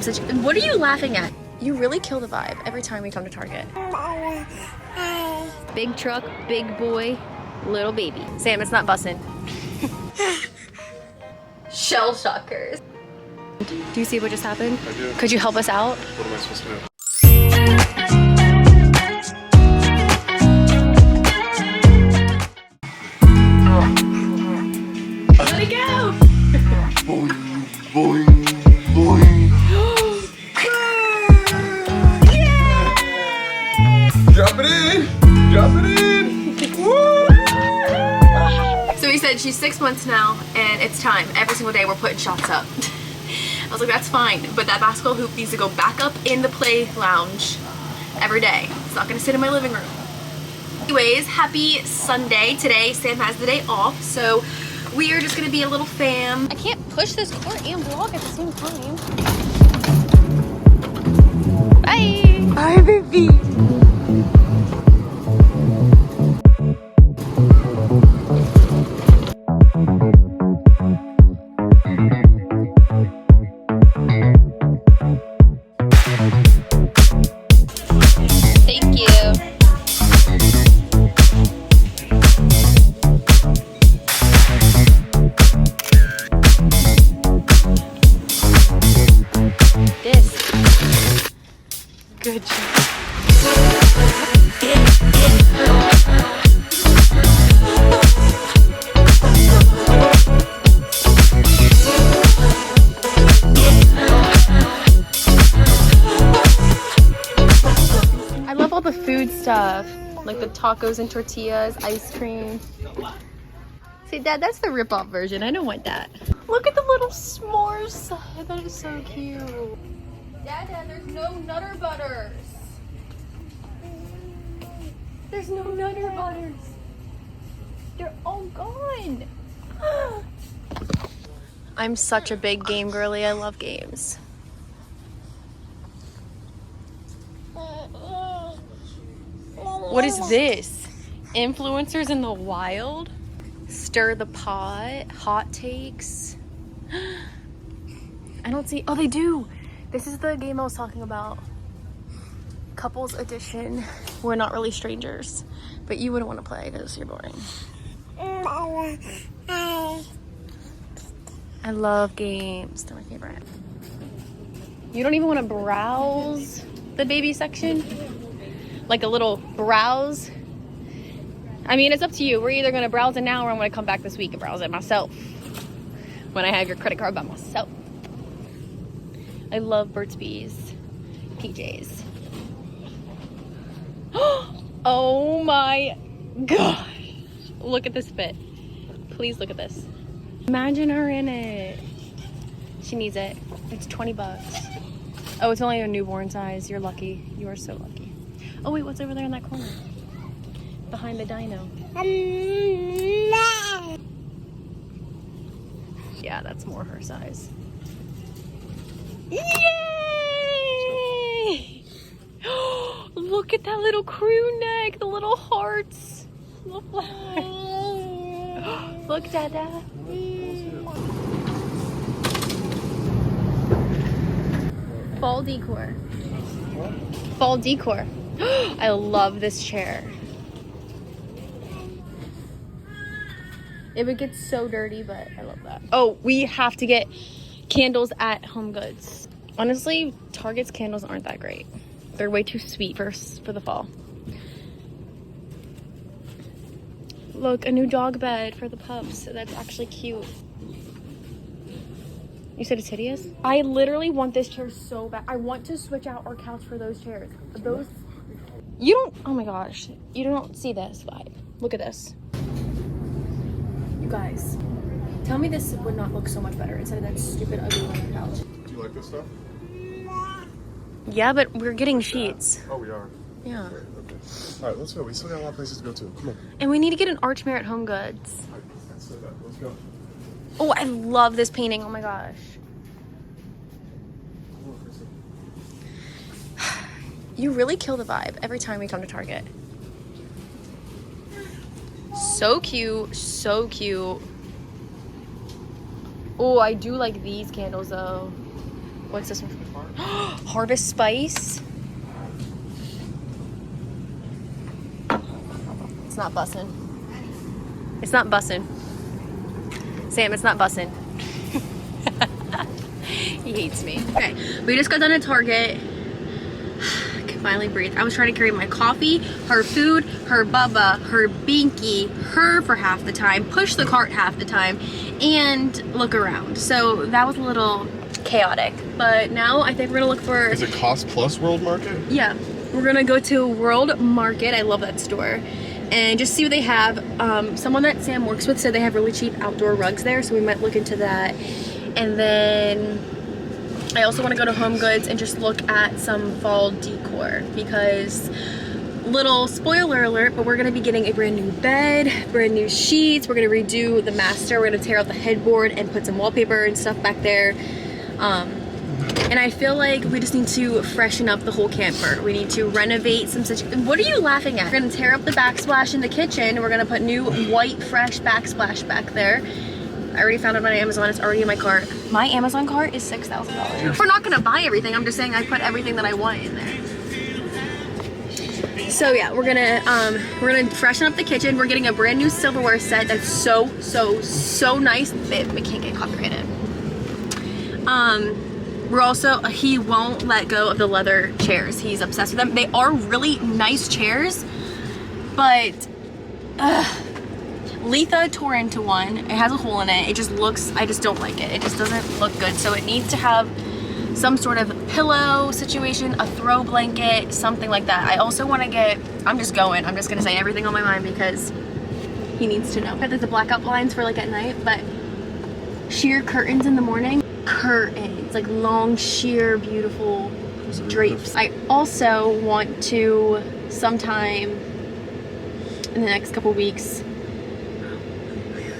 What are you laughing at? You really kill the vibe every time we come to Target. Big truck, big boy, little baby. Sam, it's not bussin'. Shell shockers. Do you see what just happened? I do. Could you help us out? What am I supposed to do? Let it go! Boing, boing, boing. Drop it in! Drop it in! Woo! So he said she's 6 months now and it's time. Every single day we're putting shots up. I was like, that's fine, but that basketball hoop needs to go back up in the play lounge every day. It's not gonna sit in my living room. Anyways, happy Sunday. Today Sam has the day off, so we are just gonna be a little fam. I can't push this cord and vlog at the same time. Bye! Bye, baby! Thank you. Good job. I love all the food stuff, like the tacos and tortillas, ice cream. See, Dad, that's the rip-off version. I don't want that. Look at the little s'mores. That is so cute. Dad, there's no Nutter Butters. There's no Nutter Butters. They're all gone. I'm such a big game girly. I love games. What is this? Influencers in the wild? Stir the pot? Hot takes? I don't see. Oh, they do. This is the game I was talking about. Couples edition. We're not really strangers, but you wouldn't want to play because you're boring. I love games. They're my favorite. You don't even want to browse the baby section? Like a little browse? I mean, it's up to you. We're either going to browse it now or I'm going to come back this week and browse it myself. When I have your credit card by myself. I love Burt's Bees PJs. Oh my gosh. Look at this fit. Please look at this. Imagine her in it. She needs it. It's 20 bucks. Oh, it's only a newborn size. You're lucky. You are so lucky. Oh wait, what's over there in that corner? Behind the dino. Yeah, that's more her size. Yay! Look at that little crew neck, the little hearts. Look, look, Dada. Fall decor. Fall decor. I love this chair. It would get so dirty, but I love that. Oh, we have to get candles at Home Goods. Honestly, Target's candles aren't that great. They're way too sweet for the fall. Look, a new dog bed for the pups. That's actually cute. You said it's hideous? I literally want this chair so bad. I want to switch out our couch for those chairs. Those... You don't... Oh my gosh. You don't see this vibe. Look at this. You guys. Tell me this would not look so much better instead of that stupid ugly leather couch. Do you like this stuff? Yeah, but we're getting sheets. Oh, we are. Yeah. Okay. All right, let's go. We still got a lot of places to go to. Come on. And we need to get an archmere at Home Goods. All right, let's do that. Let's go. Oh, I love this painting. Oh my gosh. Come on, Karissa. You really kill the vibe every time we come to Target. So cute. So cute. Oh, I do like these candles though. What's this one? Harvest Spice. It's not bussin'. It's not bussin'. Sam, it's not bussin'. He hates me. Okay, we just got done at Target. I can finally breathe. I was trying to carry my coffee, her food, her Bubba, her Binky, her for half the time, push the cart half the time, and look around. So that was a little chaotic. But now I think we're gonna look for... Is it Cost Plus World Market? Yeah, we're gonna go to World Market. I love that store. And just see what they have. Someone that Sam works with said they have really cheap outdoor rugs there, so we might look into that. And then I also want to go to Home Goods and just look at some fall decor, because little spoiler alert, but we're going to be getting a brand new bed, brand new sheets. We're going to redo the master. We're going to tear out the headboard and put some wallpaper and stuff back there. And I feel like we just need to freshen up the whole camper. We need to renovate some such... What are you laughing at? We're gonna tear up the backsplash in the kitchen. We're gonna put new white fresh backsplash back there. I already found it on Amazon. It's already in my cart. My Amazon cart is $6,000. We're not gonna buy everything. I'm just saying I put everything that I want in there. So yeah, we're gonna freshen up the kitchen. We're getting a brand new silverware set that's so nice. We can't get copyrighted. We're also, he won't let go of the leather chairs. He's obsessed with them. They are really nice chairs, but Letha tore into one. It has a hole in it. It just looks, I just don't like it. It just doesn't look good. So it needs to have some sort of pillow situation, a throw blanket, something like that. I also want to get, I'm just going to say everything on my mind because he needs to know. There's the blackout blinds for like at night, but sheer curtains in the morning. Curtains, like long, sheer, beautiful drapes. I also want to sometime in the next couple weeks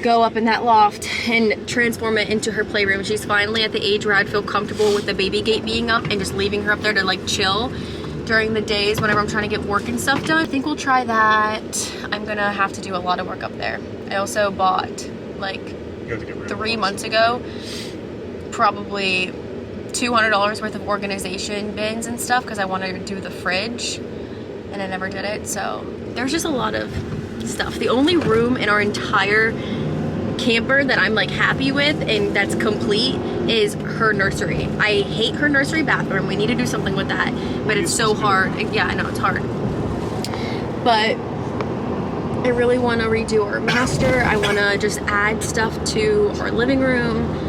go up in that loft and transform it into her playroom. She's finally at the age where I'd feel comfortable with the baby gate being up and just leaving her up there to like chill during the days whenever I'm trying to get work and stuff done. I think we'll try that. I'm gonna have to do a lot of work up there. I also bought like 3 months ago probably $200 worth of organization bins and stuff because I wanted to do the fridge and I never did it. So there's just a lot of stuff. The only room in our entire camper that I'm like happy with and that's complete is her nursery. I hate her nursery bathroom. We need to do something with that, but it's so hard. Yeah, I know it's hard. But I really want to redo our master. I want to just add stuff to our living room.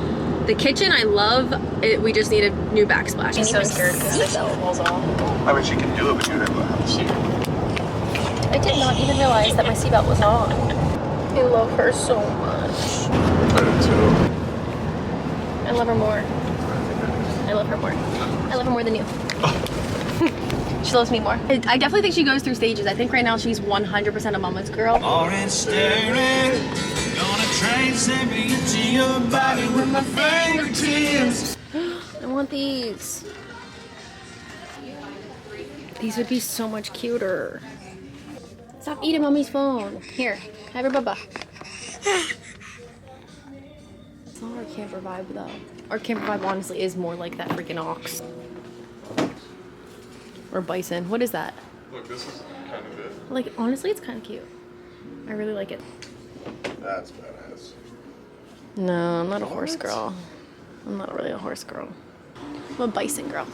The kitchen, I love it. We just need a new backsplash. I'm so scared because the seat falls off. I mean, she can do it, but you have to have a seat. I did not even realize that my seatbelt was on. I love her so much. I do too. I love her more. I love her more. I love her more than you. She loves me more. I definitely think she goes through stages. I think right now she's 100% a mama's girl. Orange staring, gonna trace every inch of your body with my fingertips. I want these. These would be so much cuter. Stop eating mommy's phone. Here, have your bubba. It's not our camper vibe though. Our camper vibe honestly is more like that freaking ox. Or bison. What is that? Look, this is kind of it. Like, honestly, it's kind of cute. I really like it. That's badass. No, I'm not a horse girl. I'm not really a horse girl. I'm a bison girl.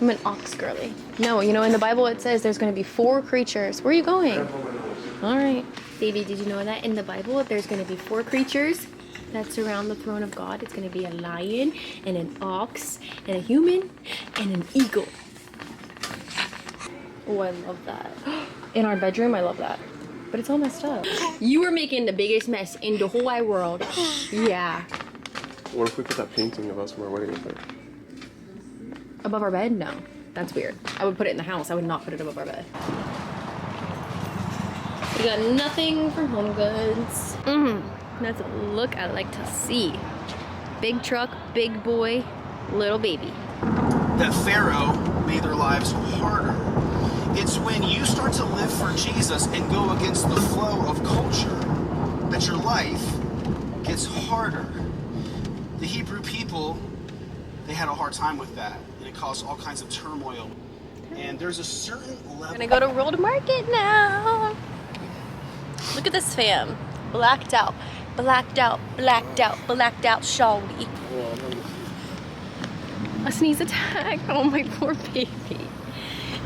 I'm an ox girly. No, you know, in the Bible it says there's going to be 4 creatures. Where are you going? All right. Baby, did you know that in the Bible there's going to be 4 creatures that surround the throne of God? It's going to be a lion and an ox and a human and an eagle. Oh, I love that. In our bedroom, I love that. But it's all messed up. You were making the biggest mess in the whole wide world. Yeah. What if we put that painting of us from our wedding up there? Above our bed? No. That's weird. I would put it in the house. I would not put it above our bed. We got nothing from Home Goods. That's a look I like to see. Big truck, big boy, little baby. That Pharaoh made their lives harder. It's when you start to live for Jesus and go against the flow of culture that your life gets harder. The Hebrew people, they had a hard time with that. And it caused all kinds of turmoil. And there's a certain level. We're gonna go to World Market now. Look at this fam. Blacked out, blacked out, blacked out, blacked out, shawty. A sneeze attack. Oh, my poor baby.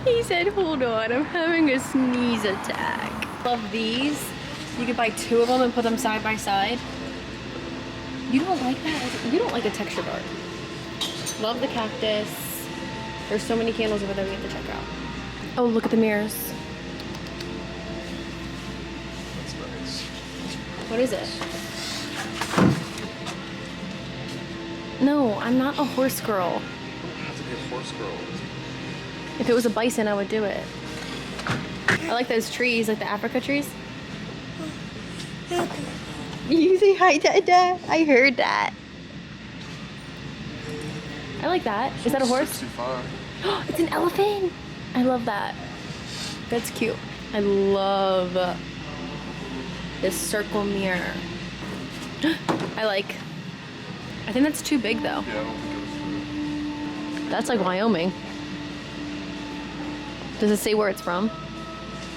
He said, hold on, I'm having a sneeze attack. Love these. You could buy 2 of them and put them side by side. You don't like that? You don't like a texture art. Love the cactus. There's so many candles over there we have to check out. Oh, look at the mirrors. That's nice. What is it? No, I'm not a horse girl. Have to be a horse girl. If it was a bison, I would do it. I like those trees, like the Africa trees. You say hi, Dada? I heard that. I like that. Is that a horse? 65. It's an elephant. I love that. That's cute. I love this circle mirror. I think that's too big though. Yeah, I don't think it was. That's like Wyoming. Does it say where it's from?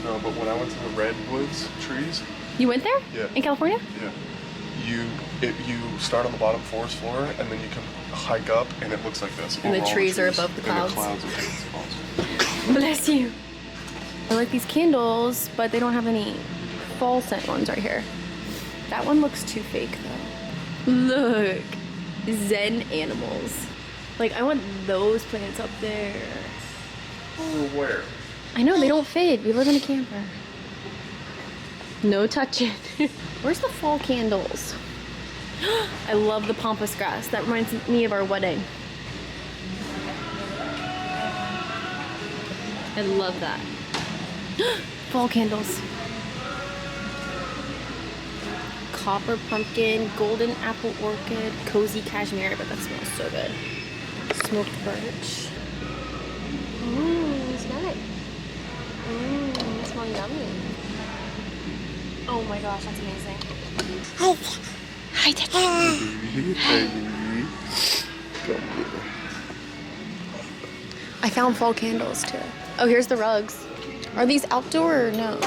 No, but when I went to the redwoods trees. You went there? Yeah. In California? Yeah. You start on the bottom forest floor and then you can hike up and it looks like this. And the Over all trees are above the And clouds. the clouds are awesome. Bless you. I like these candles, but they don't have any fall scent ones right here. That one looks too fake though. Look. Zen animals. Like, I want those plants up there. Where? I know, they don't fade. We live in a camper. No touching. Where's the fall candles? I love the pampas grass. That reminds me of our wedding. I love that. Fall candles. Copper pumpkin, golden apple orchid, cozy cashmere, but that smells so good. Smoked birch. Mmm, smell it. Mmm, it smells yummy. Oh my gosh, that's amazing. Hi, Daddy. I found fall candles too. Oh, here's the rugs. Are these outdoor or no?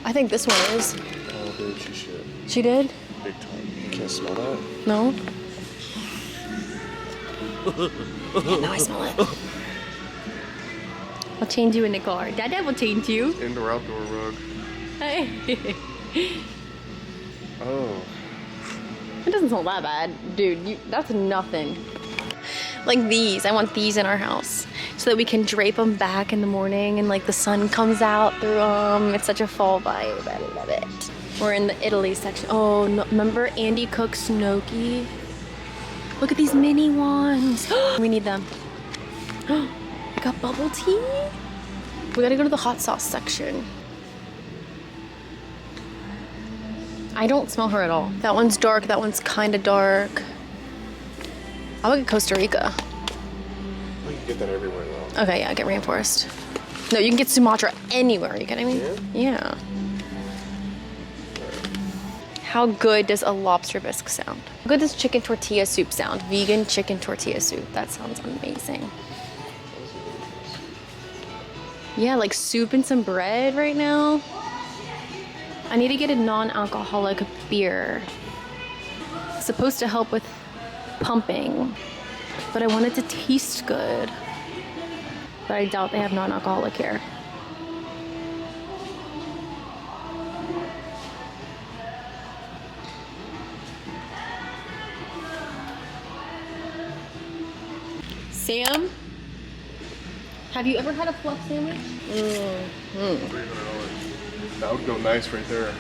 I think this one is. Oh, dude, she should. She did? Big time. You can't smell that? No? Yeah, now I smell it. I'll change you in the car. Dada will change you. Indoor outdoor rug. Hey. Oh. It doesn't smell that bad. Dude, that's nothing. Like these. I want these in our house so that we can drape them back in the morning and like the sun comes out through them. It's such a fall vibe. I love it. We're in the Italy section. Oh, no, remember Andy Cook's gnocchi? Look at these mini ones. We need them. We got bubble tea. We gotta go to the hot sauce section. I don't smell her at all. That one's dark, that one's kind of dark. I would get Costa Rica. You can get that everywhere though. Okay, yeah, get reinforced. No, you can get Sumatra anywhere. Are you kidding me? Yeah. How good does a lobster bisque sound? How good does chicken tortilla soup sound? Vegan chicken tortilla soup. That sounds amazing. Yeah, like soup and some bread right now. I need to get a non-alcoholic beer. It's supposed to help with pumping, but I want it to taste good. But I doubt they have non-alcoholic here. Sam, have you ever had a fluff sandwich? $300. That would go nice right there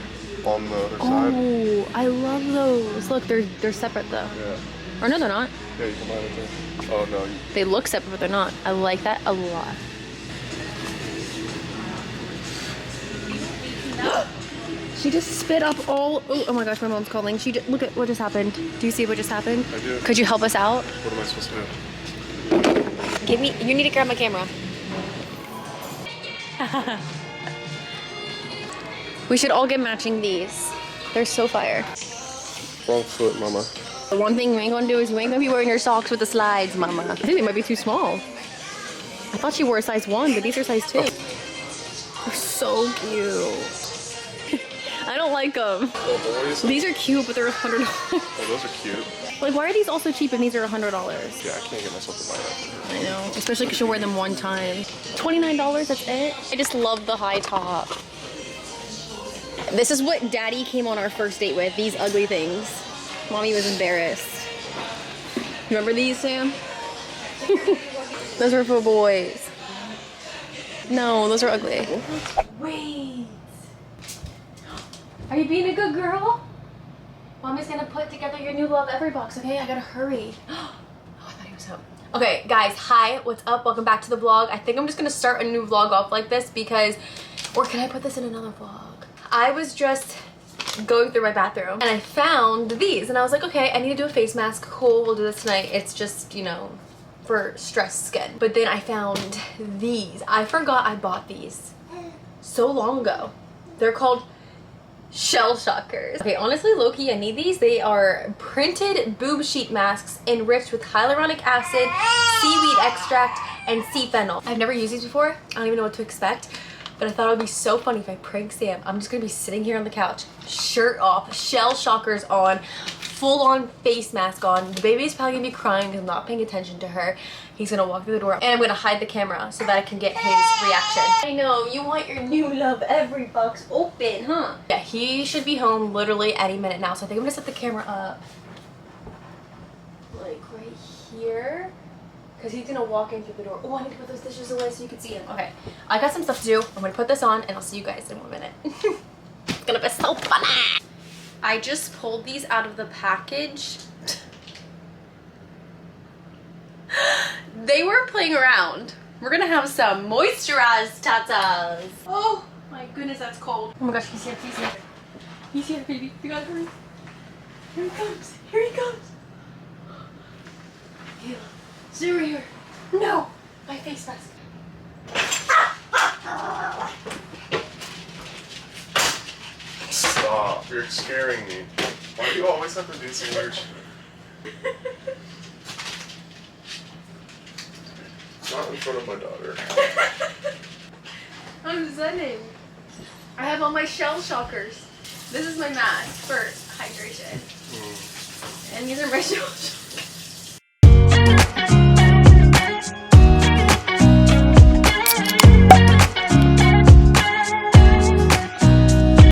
on the other side. Oh, I love those. Look, they're separate though. Yeah. Or no, they're not. Yeah, you can buy it there. Oh no. They look separate, but they're not. I like that a lot. She just spit up all. Oh my gosh, my mom's calling. Look at what just happened. Do you see what just happened? I do. Could you help us out? What am I supposed to do? You need to grab my camera. We should all get matching these. They're so fire. Wrong foot, mama. The one thing you ain't gonna do is you ain't gonna be wearing your socks with the slides, mama. I think they might be too small. I thought she wore a size 1, but these are size 2. They're so cute. I don't like them. Oh, boys. These are cute, but they're $100. Oh, those are cute. Like, why are these also cheap and these are $100? Yeah, I can't get myself to buy that. I know, especially because she'll wear them one time. $29, that's it? I just love the high top. This is what Daddy came on our first date with, these ugly things. Mommy was embarrassed. Remember these, Sam? Those are for boys. No, those are ugly. Wait. Are you being a good girl? Mommy's gonna put together your new Love Every box, okay? I gotta hurry. Oh, I thought he was home. Okay, guys, hi, what's up? Welcome back to the vlog. I think I'm just gonna start a new vlog off like this because, or can I put this in another vlog? I was just going through my bathroom and I found these and I was like, okay, I need to do a face mask. Cool, we'll do this tonight. It's just, you know, for stressed skin. But then I found these. I forgot I bought these so long ago. They're called shell shockers. Okay, honestly, low-key, I need these. They are printed boob sheet masks enriched with hyaluronic acid, seaweed extract, and sea fennel. I've never used these before. I don't even know what to expect, but I thought it would be so funny if I prank Sam. I'm just gonna be sitting here on the couch, shirt off, shell shockers on, full-on face mask on. The baby's probably gonna be crying because I'm not paying attention to her. He's gonna walk through the door and I'm gonna hide the camera so that I can get his reaction. I know, you want your new Love Every box open, huh? Yeah, he should be home literally any minute now, so I think I'm gonna set the camera up like right here because he's gonna walk in through the door. Oh, I need to put those dishes away so you can see him. Okay, I got some stuff to do. I'm gonna put this on and I'll see you guys in 1 minute. It's gonna be so funny. I just pulled these out of the package. They were playing around. We're gonna have some moisturized tatas. Oh my goodness, that's cold. Oh my gosh, he's here, he's here. He's here, baby. You gotta hurry. Here he comes. Here he comes. Kayla, stay right here. No, my face mask. Stop, you're scaring me. Why do you always have to do some weird shit? Not in front of my daughter. I'm zenning. I have all my shell shockers. This is my mask for hydration. And these are my shell shockers.